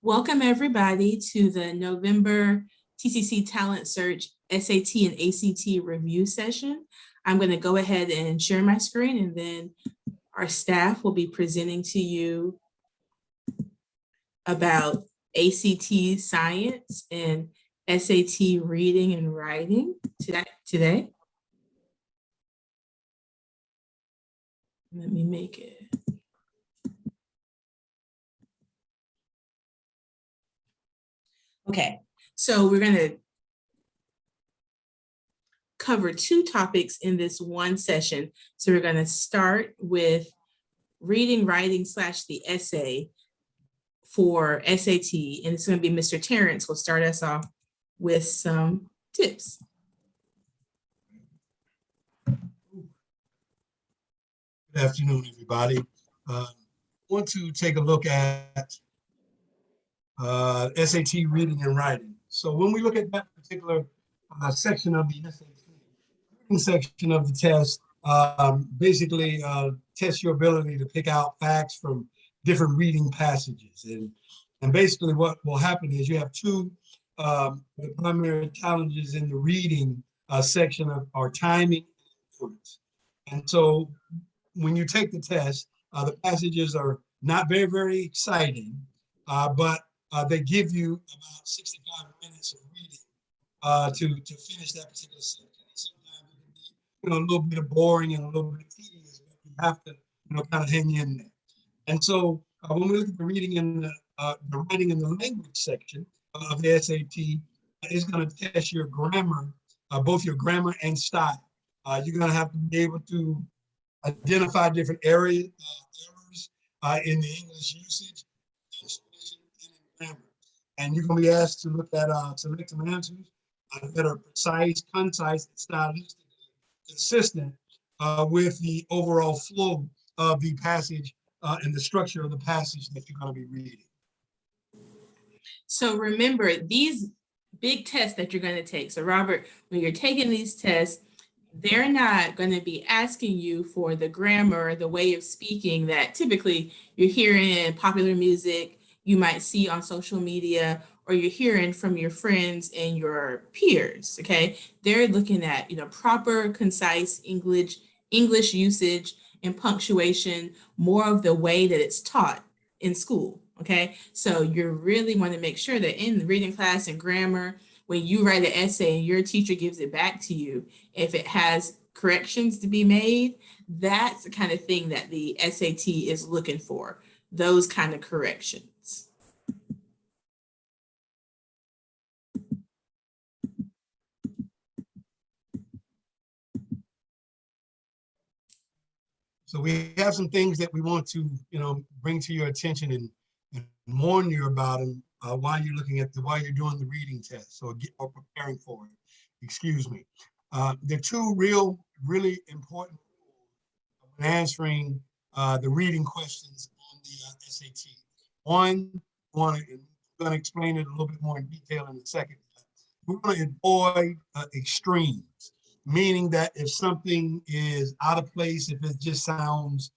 Welcome everybody to the November TCC Talent Search SAT and ACT review session. I'm going to go ahead and share my screen, and then our staff will be presenting to you about ACT science and SAT reading and writing today. Let me make it. Okay, so we're going to cover two topics in this one session. So we're going to start with reading, writing / the essay for SAT, and it's going to be Mr. Terrence will start us off with some tips. Good afternoon, everybody. I want to take a look at SAT reading and writing. So when we look at that particular section of the SAT reading section of the test, basically tests your ability to pick out facts from different reading passages. And basically what will happen is you have two primary challenges in the reading section are timing and importance. And so when you take the test, the passages are not very, very exciting, but they give you about 65 minutes of reading to finish that particular section. Sometimes it can be, a little bit of boring and a little bit tedious, but you have to, kind of hang in there. And so when we look at the reading and the writing and the language section of the SAT, it's going to test your grammar, both your grammar and style. You're going to have to be able to identify different errors in the English usage, and in grammar. And you're going to be asked to look at select some answers that are precise, concise, and stylistically consistent with the overall flow of the passage and the structure of the passage that you're going to be reading. So remember, these big tests that you're going to take. So Robert, when you're taking these tests, they're not going to be asking you for the grammar, the way of speaking that typically you're hearing in popular music, you might see on social media, or you're hearing from your friends and your peers, okay? They're looking at, proper, concise English usage and punctuation, more of the way that it's taught in school, okay? So you really want to make sure that in the reading class and grammar, when you write an essay and your teacher gives it back to you, if it has corrections to be made, that's the kind of thing that the SAT is looking for, those kind of corrections. So we have some things that we want to, bring to your attention and warn you about them while you're while you're doing the reading test or preparing for it. Excuse me. There are two really important when answering the reading questions on the SAT. One, I'm going to explain it a little bit more in detail in a second. We're going to avoid extremes, meaning that if something is out of place, if it just sounds,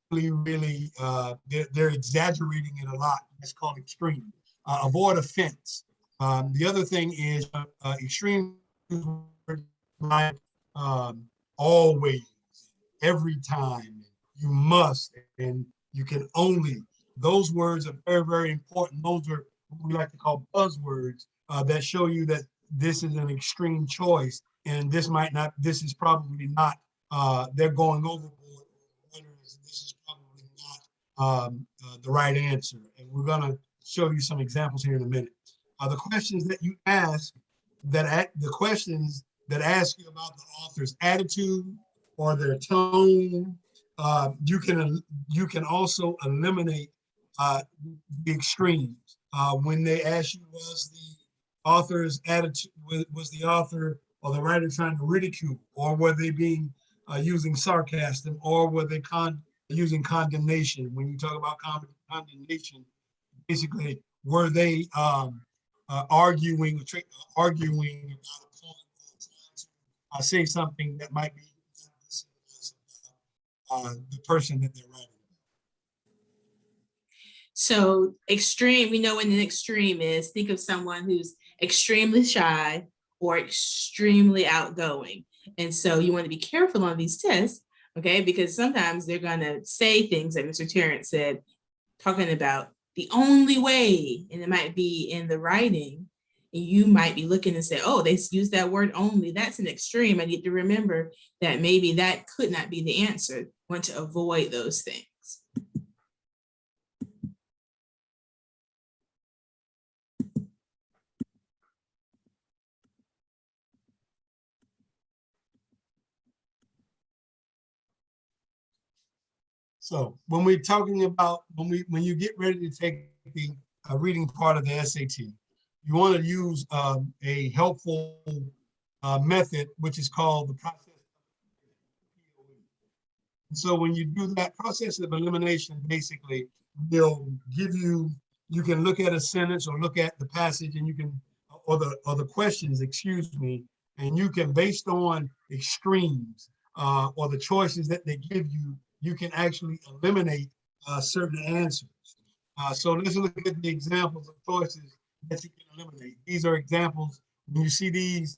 really, they're exaggerating it a lot. That's called extreme. Avoid offense. The other thing is extreme, like always, every time, you must, and you can only. Those words are very, very important. Those are what we like to call buzzwords that show you that this is an extreme choice, and this is probably not, they're going overboard. This is probably not the right answer. And we're going to show you some examples here in a minute. The questions that you ask, the questions that ask you about the author's attitude or their tone, you can also eliminate the extremes. When they ask you, was the author's attitude, was the author or the writer trying to ridicule, or were they being using sarcasm, or were they using condemnation? When you talk about condemnation, basically, were they arguing about a point, or trying to say something that might be the person that they're writing about? So extreme, we know what an extreme is. Think of someone who's extremely shy or extremely outgoing. And so you want to be careful on these tests, okay? Because sometimes they're going to say things like Mr. Terrence said, talking about the only way, and it might be in the writing, and you might be looking and say, oh, they use that word only. That's an extreme. I need to remember that maybe that could not be the answer. Want to avoid those things. So when we're talking about, when you get ready to take the reading part of the SAT, you want to use a helpful method, which is called the process. So when you do that process of elimination, basically, they'll give you, you can look at a sentence or look at the passage and you can, or the questions, excuse me, and you can, based on extremes or the choices that they give you, you can actually eliminate certain answers. So let's look at the examples of choices that you can eliminate. These are examples. When you see these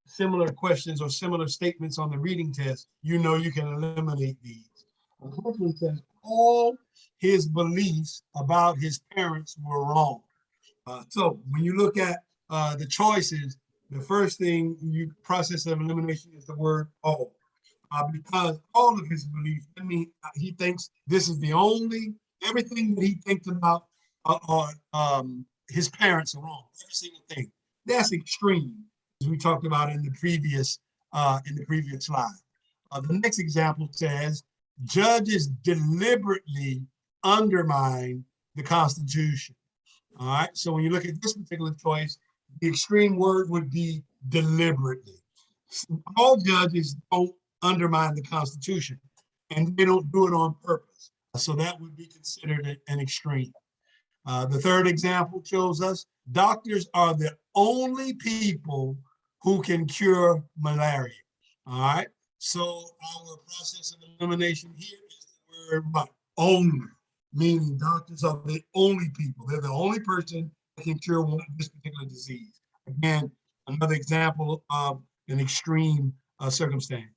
similar questions or similar statements on the reading test, you know you can eliminate these. The first one says, all his beliefs about his parents were wrong. So when you look at the choices, the first thing you process of elimination is the word all. Because all of his beliefs, I mean, he thinks this is the only, everything that he thinks about his parents are wrong, every single thing. That's extreme, as we talked about in the previous slide. The next example says, judges deliberately undermine the Constitution. All right, so when you look at this particular choice, the extreme word would be deliberately. All judges don't undermine the Constitution, and they don't do it on purpose. So that would be considered an extreme. The third example shows us doctors are the only people who can cure malaria. All right. So our process of elimination here is the word what? Only, meaning doctors are the only people. They're the only person that can cure this particular disease. Again, another example of an extreme circumstance.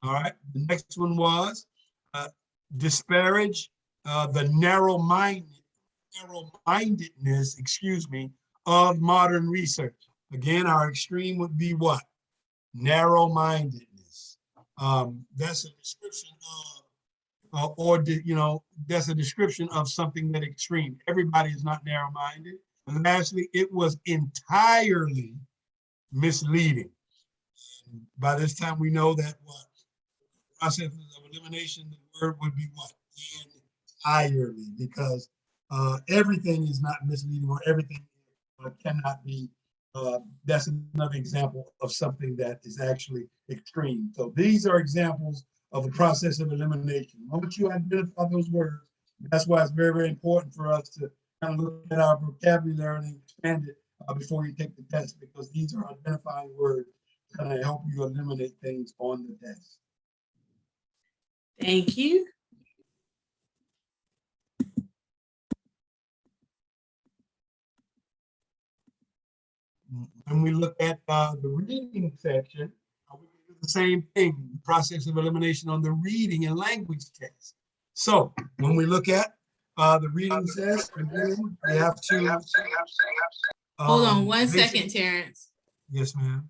All right. The next one was disparage the narrow-mindedness, excuse me, of modern research. Again, our extreme would be what? Narrow-mindedness. That's a description of, that's a description of something that extreme. Everybody is not narrow-minded. And lastly, it was entirely misleading. And by this time, we know that what? Process of elimination, the word would be what? Entirely, because everything is not misleading or everything cannot be. That's another example of something that is actually extreme. So these are examples of the process of elimination. Once you identify those words, that's why it's very, very important for us to kind of look at our vocabulary and expand it before you take the test, because these are identifying words that kind of help you eliminate things on the test. Thank you. When we look at the reading section, we can do the same thing, the process of elimination on the reading and language test. So when we look at the reading test, again, we have to. Hold on one second, Terrence. Yes, ma'am.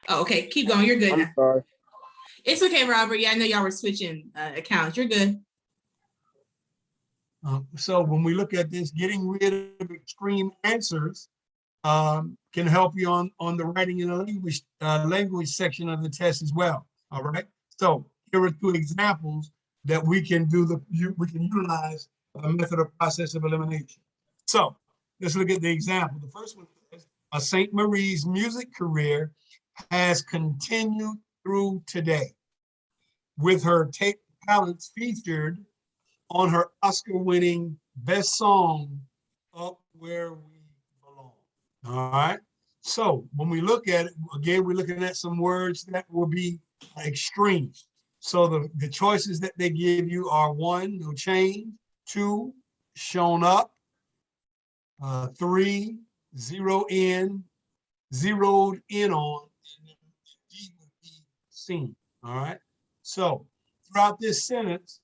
Oh, okay, keep going. You're good I'm now. sorry. It's okay, Robert. Yeah, I know y'all were switching accounts. You're good. So when we look at this, getting rid of extreme answers can help you on the writing and the language section of the test as well. All right. So here are two examples that we can utilize a method or process of elimination. So let's look at the example. The first one is St. Marie's music career has continued through today, with her talents featured on her Oscar-winning best song, Up Where We Belong. All right. So when we look at it, again, we're looking at some words that will be extreme. So the choices that they give you are 1, no change, 2, shown up, 3, zeroed in on, and then D would be seen. All right. So throughout this sentence,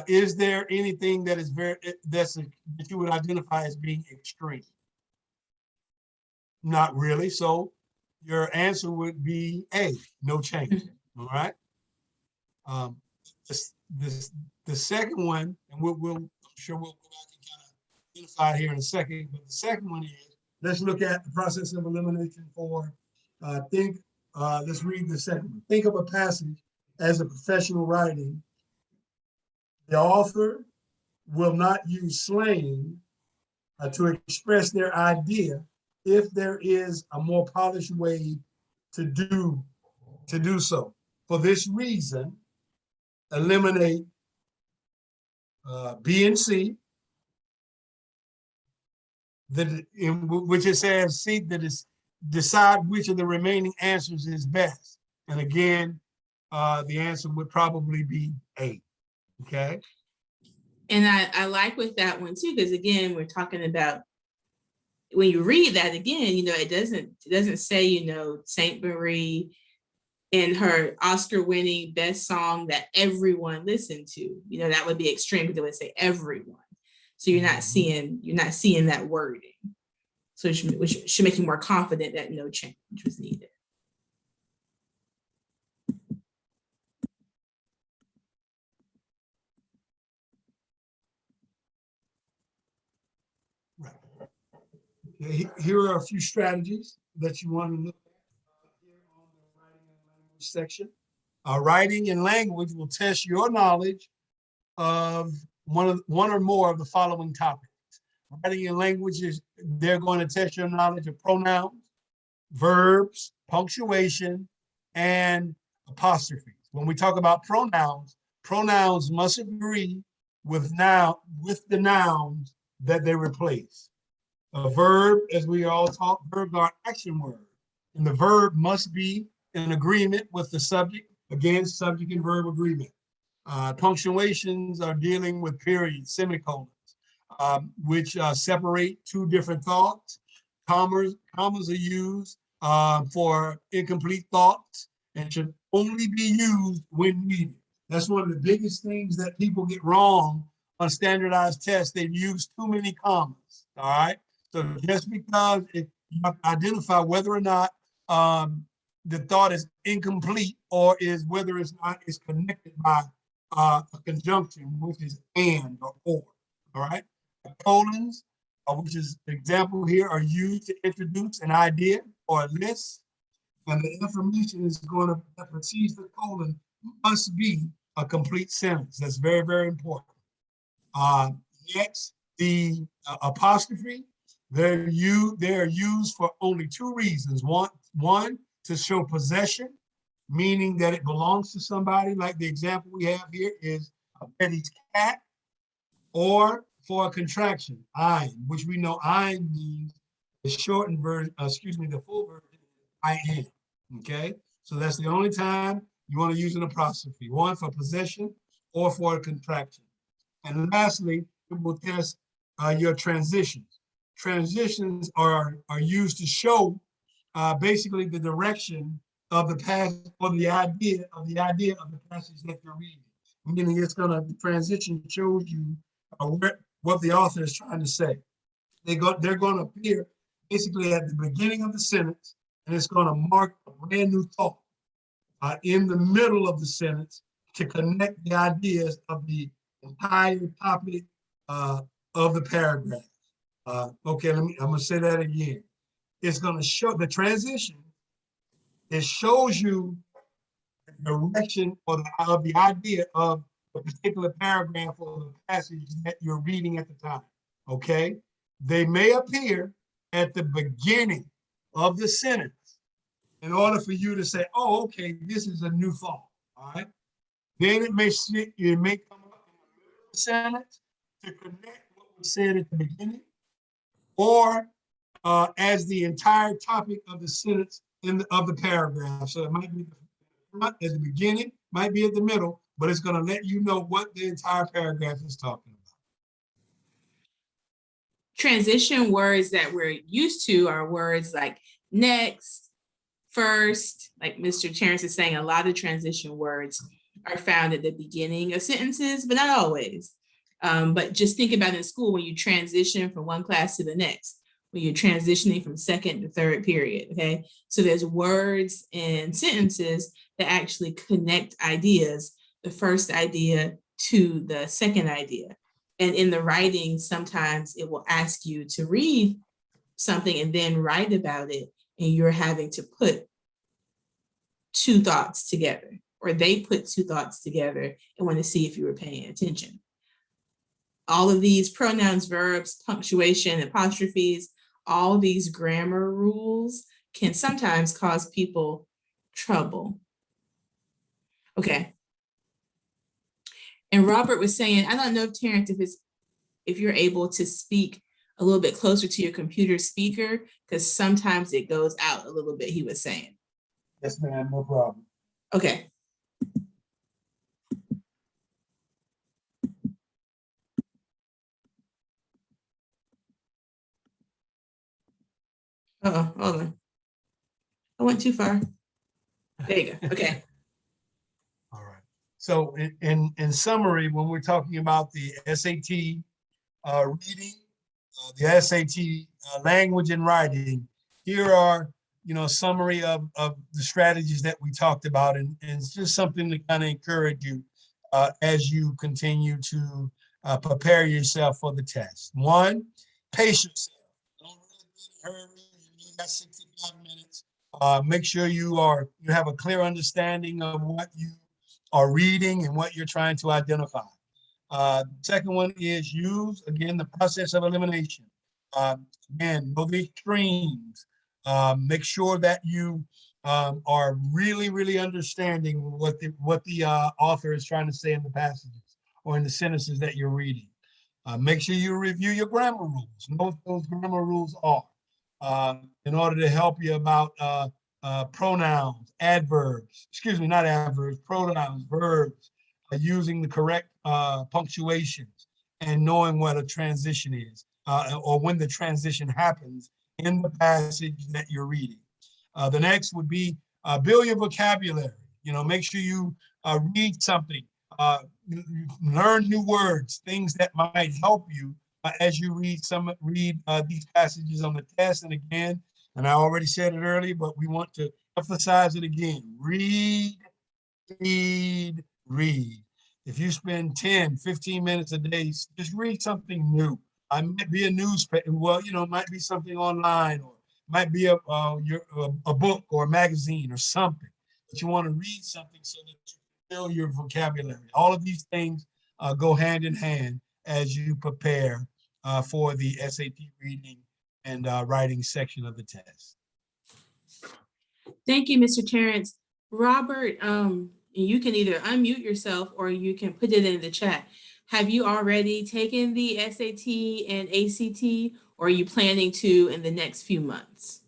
is there anything that is that you would identify as being extreme? Not really. So your answer would be A, no change. All right. Um, the second one, and I'm sure we'll go back and kind of identify it here in a second, but the second one is, let's look at the process of elimination for let's read the second one. Think of a passage as a professional writing. The author will not use slang to express their idea if there is a more polished way to do so. For this reason, eliminate B and C, in which it says C, that is decide which of the remaining answers is best. And again, the answer would probably be A. Okay. And I like with that one too, because again, we're talking about, when you read that again, it doesn't say, Saint Marie in her Oscar-winning best song that everyone listened to. That would be extreme, because it would say everyone. So you're not seeing that wording. So which should make you more confident that no change was needed. Right. Okay, here are a few strategies that you want to look at here on the writing and language section. Writing and language will test your knowledge of one or more of the following topics. Writing and language they're going to test your knowledge of pronouns, verbs, punctuation, and apostrophes. When we talk about pronouns must agree with the nouns that they replace. A verb, as we all talk, verbs are action words, and the verb must be in agreement with the subject. Again, subject and verb agreement. Punctuations are dealing with periods, semicolons, which separate two different thoughts. Commas are used for incomplete thoughts and should only be used when needed. That's one of the biggest things that people get wrong on standardized tests. They use too many commas. All right. So just because you have to identify whether or not the thought is incomplete or is whether it's not is connected by a conjunction, which is and or. All right. Colons, which is the example here, are used to introduce an idea or a list, and the information that precedes the colon must be a complete sentence. That's very, very important. Next, the apostrophe. They're used for only two reasons. One, to show possession, meaning that it belongs to somebody, like the example we have here is Betty's cat, or for a contraction, I, which we know I means the shortened version, the full version, I am. Okay, so that's the only time you want to use an apostrophe, one for possession or for a contraction. And lastly, it will test your transitions. Transitions are used to show basically the direction of the passage or the idea of the passage that you're reading. Meaning the transition shows you what the author is trying to say. They're going to appear basically at the beginning of the sentence, and it's going to mark a brand new thought in the middle of the sentence to connect the ideas of the entire topic of the paragraph. Okay, I'm going to say that again. It's going to show the transition. It shows you the direction of the idea of a particular paragraph or the passage that you're reading at the time. Okay, they may appear at the beginning of the sentence in order for you to say, "Oh, okay, this is a new thought." All right. Then it may come up in the middle of the sentence to connect what was said at the beginning, or as the entire topic of the sentence of the paragraph. So it might be at the beginning, might be at the middle, but it's going to let you know what the entire paragraph is talking about. transition words that we're used to are words like next, first, like Mr. Terrence is saying, a lot of transition words are found at the beginning of sentences, but not always. But just think about in school when you transition from one class to the next, when you're transitioning from second to third period, okay? So there's words and sentences that actually connect ideas, the first idea to the second idea. And in the writing, sometimes it will ask you to read something and then write about it, and you're having to put two thoughts together, or they put two thoughts together and want to see if you were paying attention. All of these pronouns, verbs, punctuation, apostrophes, all these grammar rules can sometimes cause people trouble. Okay. And Robert was saying, I don't know if Terrence, if you're able to speak a little bit closer to your computer speaker, because sometimes it goes out a little bit, he was saying. Yes, ma'am, no problem. Okay. Uh-oh, hold on. I went too far. There you go. Okay. All right. So in summary, when we're talking about the SAT reading, the SAT language and writing, here are, summary of the strategies that we talked about. And it's just something to kind of encourage you as you continue to prepare yourself for the test. One, pace yourself. Don't really be in a hurry. You got 65 minutes. Make sure you have a clear understanding of what you are reading and what you're trying to identify. Second one is use, again, the process of elimination. Again, know the extremes. Make sure that you are really, really understanding what the author is trying to say in the passages or in the sentences that you're reading. Make sure you review your grammar rules. Know what those grammar rules are in order to help you about pronouns, adverbs, not adverbs, pronouns, verbs, using the correct punctuations and knowing what a transition is or when the transition happens in the passage that you're reading. The next would be build your vocabulary. Make sure you read something, learn new words, things that might help you as you read these passages on the test. And again, and I already said it earlier, but we want to emphasize it again. Read, read, read. If you spend 10, 15 minutes a day, just read something new. It might be a newspaper, it might be something online, or might be a book or a magazine or something. But you want to read something so that you fill your vocabulary. All of these things go hand in hand as you prepare for the SAT reading and writing section of the test. Thank you, Mr. Terrence. Robert, you can either unmute yourself or you can put it in the chat. Have you already taken the SAT and ACT, or are you planning to in the next few months?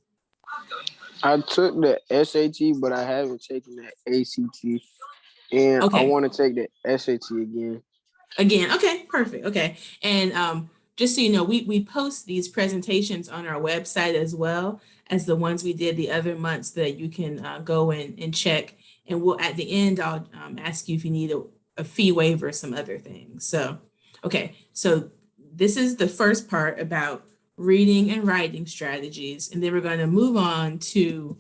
I took the SAT, but I haven't taken the ACT. And Okay. I want to take the SAT again. Okay, perfect. Okay. And just so you know, we post these presentations on our website as well as the ones we did the other months that you can go and check. And at the end, I'll ask you if you need a fee waiver or some other things. So, okay. So this is the first part about reading and writing strategies. And then we're going to move on to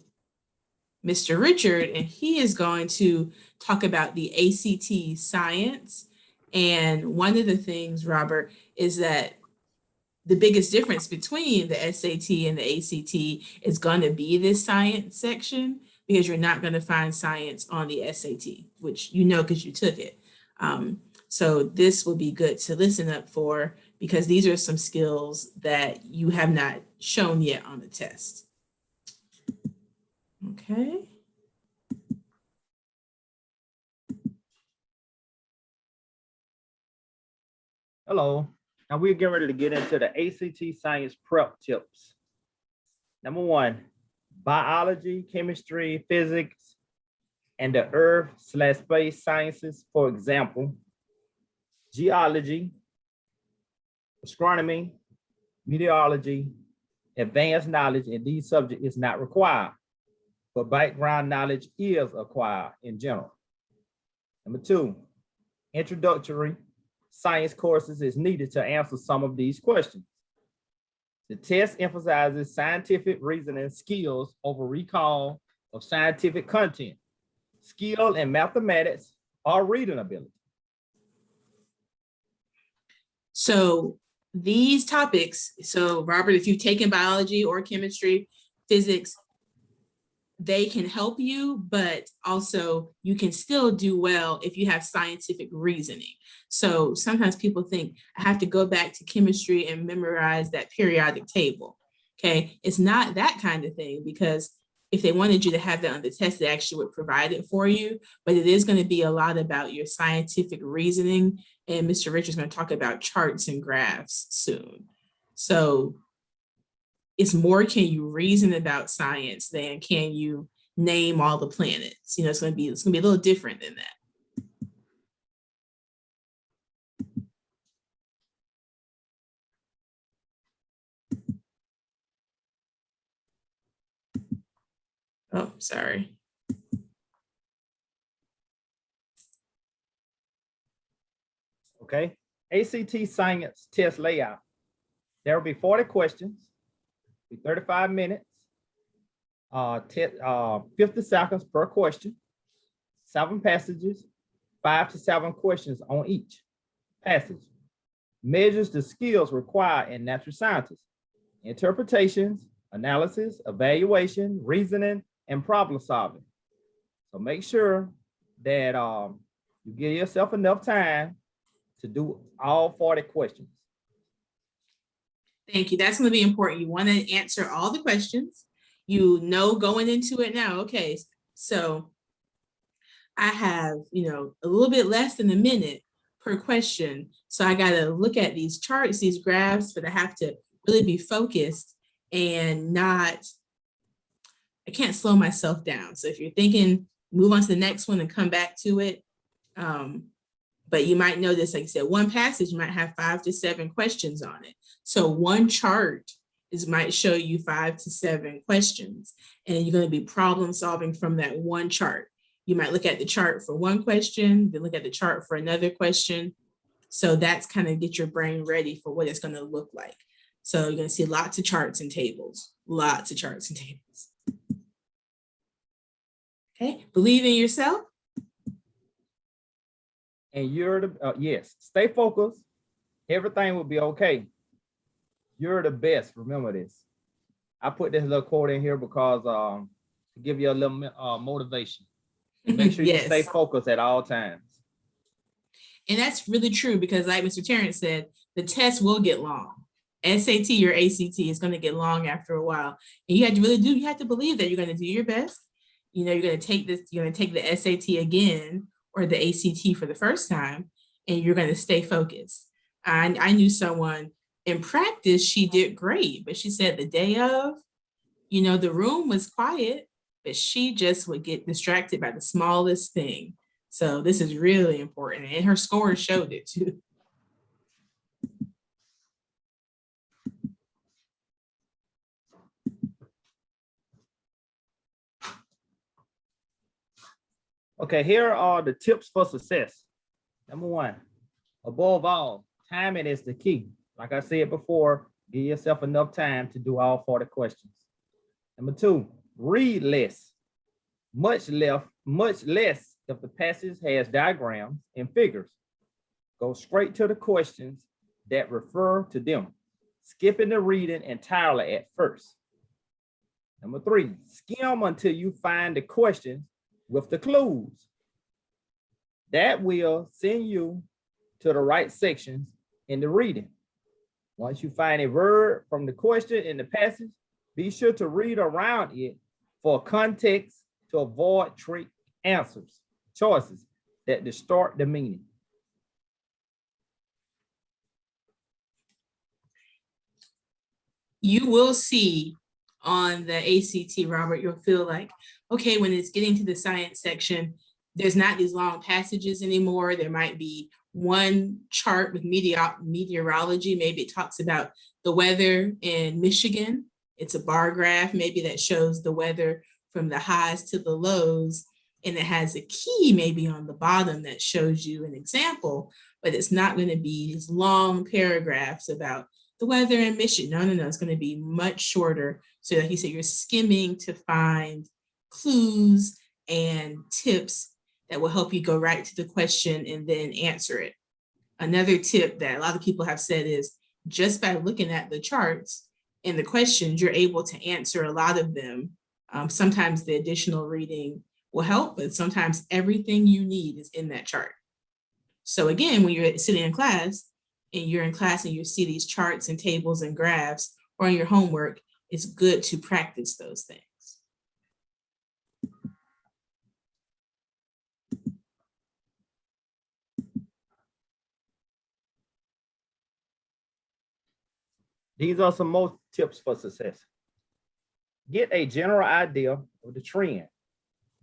Mr. Richard, and he is going to talk about the ACT science. And one of the things, Robert, is that the biggest difference between the SAT and the ACT is going to be this science section, because you're not going to find science on the SAT, which because you took it. So this will be good to listen up for, because these are some skills that you have not shown yet on the test. Okay. Hello. Now we're getting ready to get into the ACT science prep tips. Number one, biology, chemistry, physics, and the earth/space sciences. For example, geology, astronomy, meteorology, advanced knowledge in these subjects is not required, but background knowledge is acquired in general. Number 2, introductory science courses is needed to answer some of these questions. The test emphasizes scientific reasoning skills over recall of scientific content. Skill in mathematics or reading ability. So these topics, so Robert, if you've taken biology or chemistry, physics, they can help you, but also you can still do well if you have scientific reasoning. So sometimes people think I have to go back to chemistry and memorize that periodic table. Okay, it's not that kind of thing, because if they wanted you to have that on the test, they actually would provide it for you, but it is going to be a lot about your scientific reasoning. And Mr. Richard's going to talk about charts and graphs soon. So it's more, can you reason about science than can you name all the planets? You know, it's going to be a little different than that. Oh, sorry. Okay, ACT science test layout. There will be 40 questions, be 35 minutes, 50 seconds per question, 7 passages, 5 to 7 questions on each passage. Measures the skills required in natural sciences: interpretations, analysis, evaluation, reasoning, and problem solving. So make sure that you give yourself enough time to do all 40 questions. Thank you. That's going to be important. You want to answer all the questions. You know, going into it now, okay, so I have, you know, a little bit less than a minute per question. So I got to look at these charts, these graphs, but I have to really be focused and not, I can't slow myself down. So if you're thinking, move on to the next one and come back to it. But you might notice, like I said, one passage might have 5 to 7 questions on it. So one chart might show you 5 to 7 questions, and you're going to be problem solving from that one chart. You might look at the chart for one question, then look at the chart for another question. So that's kind of get your brain ready for what it's going to look like. So you're going to see lots of charts and tables, lots of charts and tables. Okay, believe in yourself. And you're the, yes, stay focused. Everything will be okay. You're the best. Remember this. I put this little quote in here because to give you a little motivation. Make sure you stay focused at all times. And that's really true, because like Mr. Terrence said, the test will get long. SAT or ACT is going to get long after a while. And you have to really you have to believe that you're going to do your best. You know, you're going to take this, you're going to take the SAT again or the ACT for the first time, and you're going to stay focused. I knew someone in practice, she did great, but she said the day of, you know, the room was quiet, but she just would get distracted by the smallest thing. So this is really important, and her scores showed it too. Okay, here are the tips for success. Number 1, above all, timing is the key. Like I said before, give yourself enough time to do all 40 questions. Number 2, read less, much less if the passage has diagrams and figures. Go straight to the questions that refer to them, skipping the reading entirely at first. Number 3, skim until you find the questions with the clues. That will send you to the right sections in the reading. Once you find a word from the question in the passage, be sure to read around it for context to avoid trick choices that distort the meaning. You will see on the ACT, Robert, you'll feel like, okay, when it's getting to the science section, there's not these long passages anymore. There might be one chart with meteorology. Maybe it talks about the weather in Michigan. It's a bar graph maybe that shows the weather from the highs to the lows. And it has a key maybe on the bottom that shows you an example, but it's not going to be these long paragraphs about the weather in Michigan. No. It's going to be much shorter. So like you said, you're skimming to find clues and tips that will help you go right to the question and then answer it. Another tip that a lot of people have said is just by looking at the charts and the questions, you're able to answer a lot of them. Sometimes the additional reading will help, but sometimes everything you need is in that chart. So again, when you're sitting in class and you see these charts and tables and graphs or on your homework, it's good to practice those things. These are some more tips for success. Get a general idea of the trend,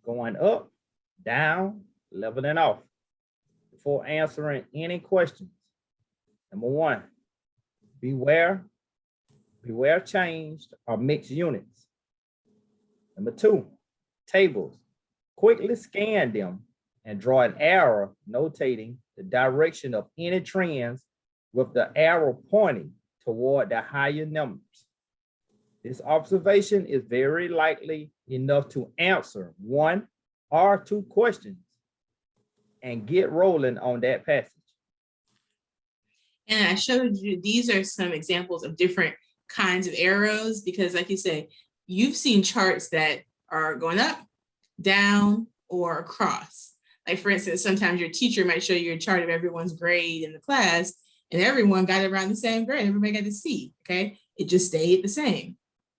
going up, down, leveling off, before answering any questions. Number one, beware changed or mixed units. Number two, tables. Quickly scan them and draw an arrow notating the direction of any trends with the arrow pointing toward the higher numbers. This observation is very likely enough to answer one or two questions and get rolling on that passage. And I showed you, these are some examples of different kinds of arrows, because like you say, you've seen charts that are going up, down, or across. Like for instance, sometimes your teacher might show you a chart of everyone's grade in the class, and everyone got around the same grade. Everybody got a C, okay? It just stayed the same.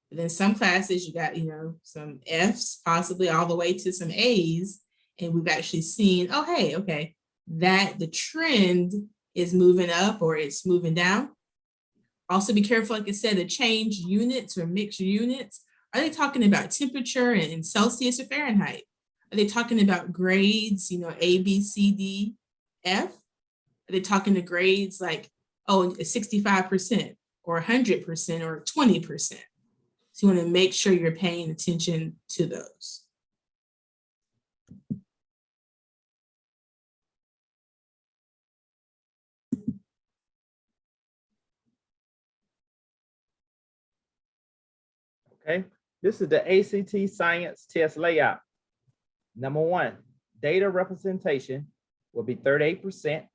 But then some classes you got, some Fs, possibly all the way to some As, and we've actually seen, oh, hey, okay, that the trend is moving up or it's moving down. Also be careful, like I said, the change units or mixed units. Are they talking about temperature in Celsius or Fahrenheit? Are they talking about grades, A, B, C, D, F? Are they talking to grades like, oh, 65% or 100% or 20%? So you want to make sure you're paying attention to those. Okay, this is the ACT science test layout. Number one, data representation will be 38%,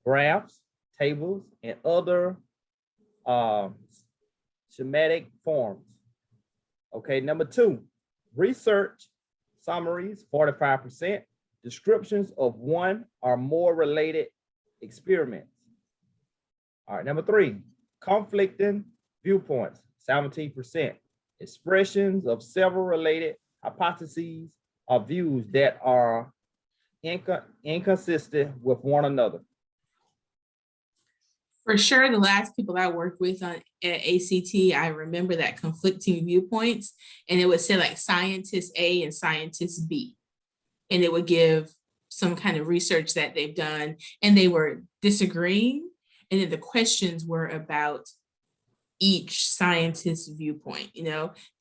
graphs, tables, and other schematic forms. Okay, number two, research summaries, 45%, descriptions of one or more related experiments. All right, number three, conflicting viewpoints, 17%, expressions of several related hypotheses or views that are inconsistent with one another. For sure, the last people I worked with at ACT, I remember that conflicting viewpoints, and it would say like scientist A and scientist B, and it would give some kind of research that they've done, and they were disagreeing, and then the questions were about each scientist's viewpoint.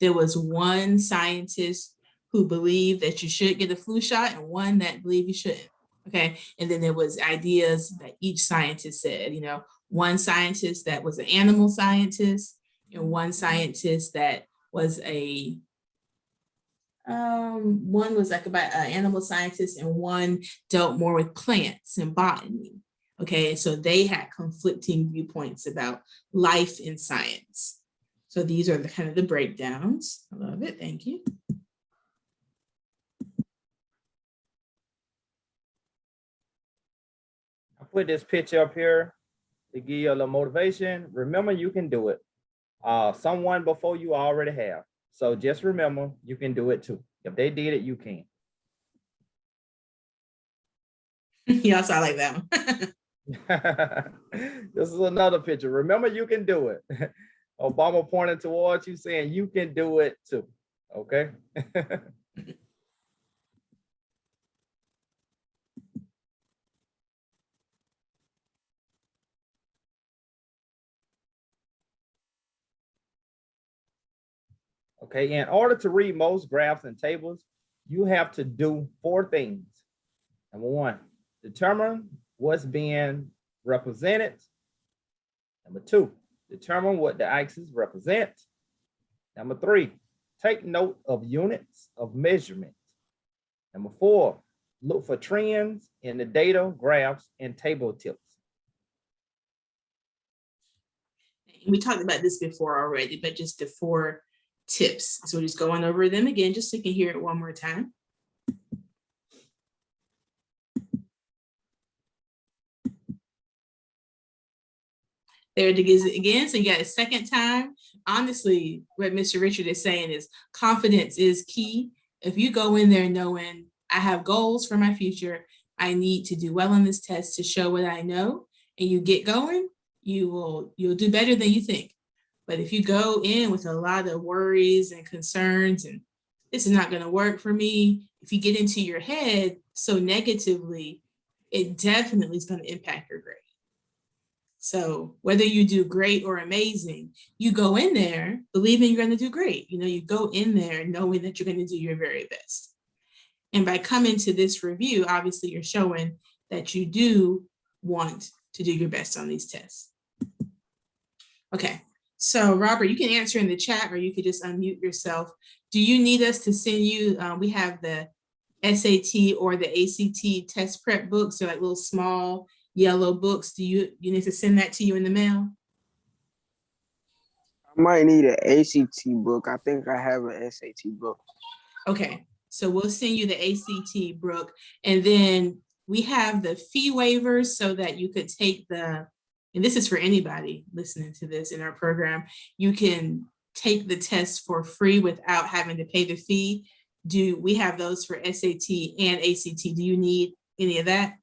There was one scientist who believed that you should get a flu shot and one that believed you shouldn't. Okay, and then there was ideas that each scientist said, one scientist that was an animal scientist and one scientist that was one was like about an animal scientist and one dealt more with plants and botany. Okay, so they had conflicting viewpoints about life in science. So these are the kind of the breakdowns. I love it, thank you. I put this picture up here to give you a little motivation. Remember, you can do it. Someone before you already have. So just remember, you can do it too. If they did it, you can. Yes, I like that one. This is another picture. Remember, you can do it. Obama pointing towards you saying you can do it too. Okay. Okay, in order to read most graphs and tables, you have to do 4 things. Number 1, determine what's being represented. Number 2, determine what the axes represent. Number 3, take note of units of measurement. Number 4, look for trends in the data, graphs, and table tips. We talked about this before already, but just the 4 tips. So we're just going over them again, just so you can hear it one more time. There it is again. So you got a second time. Honestly, what Mr. Richard is saying is confidence is key. If you go in there knowing I have goals for my future, I need to do well on this test to show what I know, and you get going, you'll do better than you think. But if you go in with a lot of worries and concerns and this is not going to work for me, if you get into your head so negatively, it definitely is going to impact your grade. So whether you do great or amazing, you go in there believing you're going to do great. You know, you go in there knowing that you're going to do your very best. And by coming to this review, obviously you're showing that you do want to do your best on these tests. Okay, so Robert, you can answer in the chat or you could just unmute yourself. Do you need us to send you, we have the SAT or the ACT test prep books, so like little small yellow books. Do you need to send that to you in the mail? I might need an ACT book. I think I have an SAT book. Okay, so we'll send you the ACT book, and then we have the fee waivers so that you could take the, and this is for anybody listening to this in our program, you can take the test for free without having to pay the fee. Do we have those for SAT and ACT? Do you need any of that?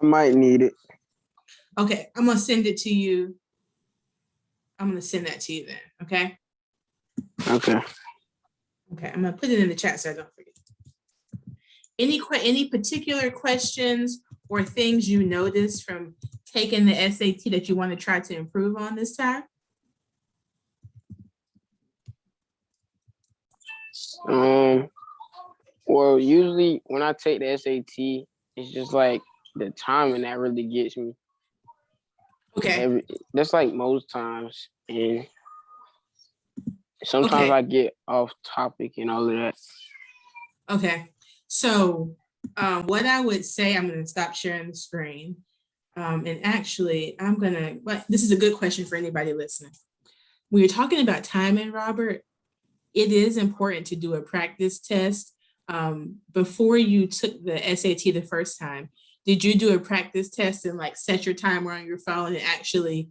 I might need it. Okay, I'm gonna send it to you. I'm gonna send that to you then, okay? Okay. Okay, I'm gonna put it in the chat so I don't forget. Any particular questions or things you noticed from taking the SAT that you want to try to improve on this time? Well, usually when I take the SAT, it's just like the timing that really gets me. Okay. That's like most times, and sometimes Okay. I get off topic and all of that. Okay, so what I would say, I'm going to stop sharing the screen. And actually, this is a good question for anybody listening. When you're talking about timing, Robert, it is important to do a practice test. Before you took the SAT the first time, did you do a practice test and like set your timer on your phone and actually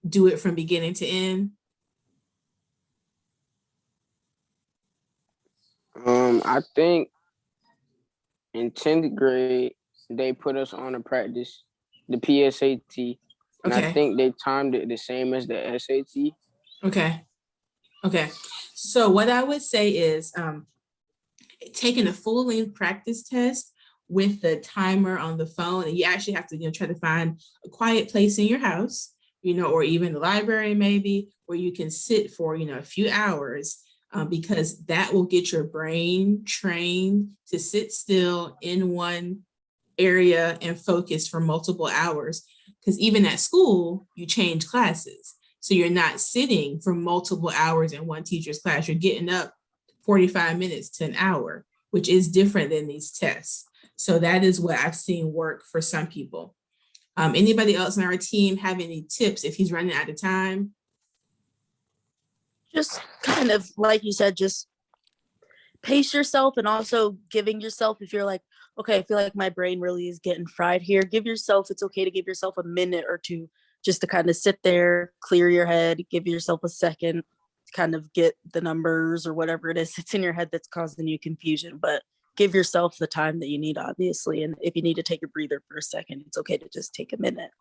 do it from beginning to end? I think in 10th grade, they put us on a practice, the PSAT, and Okay. I think they timed it the same as the SAT. Okay. Okay. So what I would say is taking a full length practice test with the timer on the phone, and you actually have to try to find a quiet place in your house, or even the library maybe, where you can sit for a few hours, because that will get your brain trained to sit still in one area and focus for multiple hours. Because even at school, you change classes. So you're not sitting for multiple hours in one teacher's class. You're getting up 45 minutes to an hour, which is different than these tests. So that is what I've seen work for some people. Anybody else on our team have any tips if he's running out of time? Just kind of, like you said, just pace yourself, and also giving yourself, if you're like, okay, I feel like my brain really is getting fried here, it's okay to give yourself a minute or two just to kind of sit there, clear your head, give yourself a second to kind of get the numbers or whatever it is that's in your head that's causing you confusion. But give yourself the time that you need, obviously. And if you need to take a breather for a second, it's okay to just take a minute.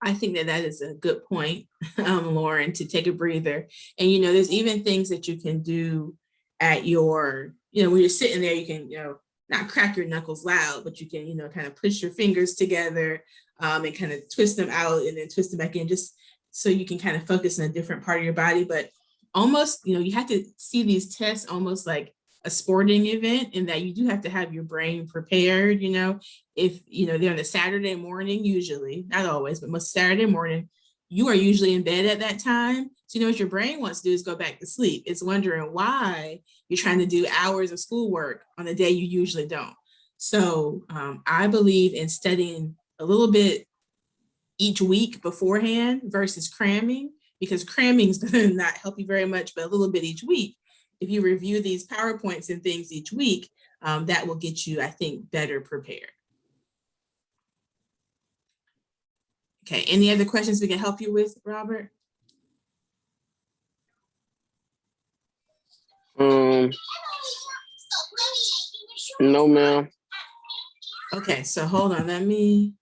I think that is a good point, Lauren, to take a breather. And, there's even things that you can do at your, when you're sitting there, you can, not crack your knuckles loud, but you can, kind of push your fingers together and kind of twist them out and then twist them back in, just so you can kind of focus on a different part of your body. But almost, you have to see these tests almost like a sporting event, in that you do have to have your brain prepared. If they're on a Saturday morning, usually, not always, but most Saturday morning, you are usually in bed at that time. So what your brain wants to do is go back to sleep. It's wondering why you're trying to do hours of schoolwork on a day you usually don't. So I believe in studying a little bit each week beforehand versus cramming, because cramming is going to not help you very much, but a little bit each week. If you review these PowerPoints and things each week, that will get you, I think, better prepared. Okay, any other questions we can help you with, Robert? No, ma'am. Okay, so hold on, let me